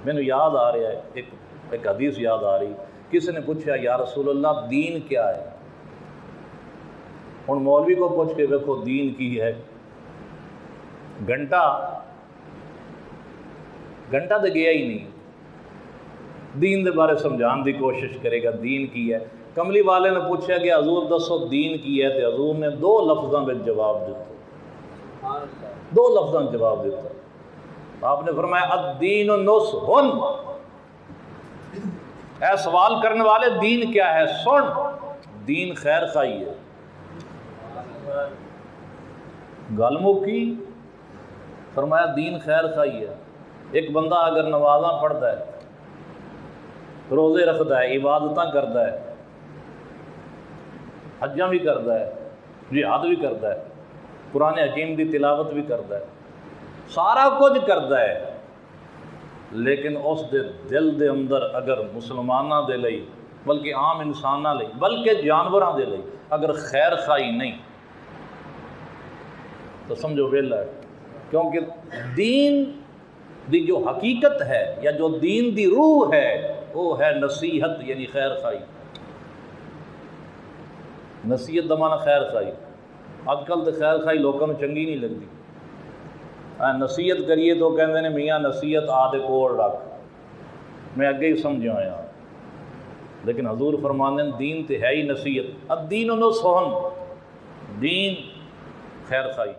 مینوں یاد آ رہا ہے ایک حدیث یاد آ رہی، کسی نے پوچھا یا رسول اللہ دین کیا ہے؟ ہن مولوی کو پوچھ کے دیکھو دین کی ہے، گھنٹہ تو گیا ہی نہیں، دین دے بارے سمجھان دی کوشش کرے گا دین کی ہے۔ کملی والے نے پوچھا کہ حضور دسو دین کی ہے، تو حضور نے 2 لفظاں میں جواب دیتا، 2 لفظاں جواب دیتا۔ آپ نے فرمایا الدین نصح، اے سوال کرنے والے دین کیا ہے؟ سن، دین خیر خواہی ہے۔ گل مکی، فرمایا دین خیر خواہی ہے۔ ایک بندہ اگر نمازاں پڑھتا ہے، روزے رکھتا ہے، عبادتاں کرتا ہے، حجاں بھی کرتا ہے، جہاد بھی کرتا ہے، قرآن حکیم دی تلاوت بھی کرتا ہے، سارا کچھ کرتا ہے، لیکن اس دے دل دے اندر اگر مسلماناں دے لئی، بلکہ عام انساناں لئی، بلکہ جانوراں دے لئی اگر خیر خواہی نہیں تو سمجھو ویلا ہے۔ کیونکہ دین دی جو حقیقت ہے یا جو دین دی روح ہے وہ ہے نصیحت، یعنی خیر خواہی۔ نصیحت دا معنی خیر خواہی۔ اج کل تو خیر خواہی لوگوں کو چنگی نہیں لگتی، نصیحت کریے تو کہندے نے میاں نصیحت آدھے کول رکھ، میں اگے ہی سمجھا ہوا، لیکن حضور فرماندے ہیں دین تے ہے ہی نصیحت، الدین نصح، دین خیر خواہی۔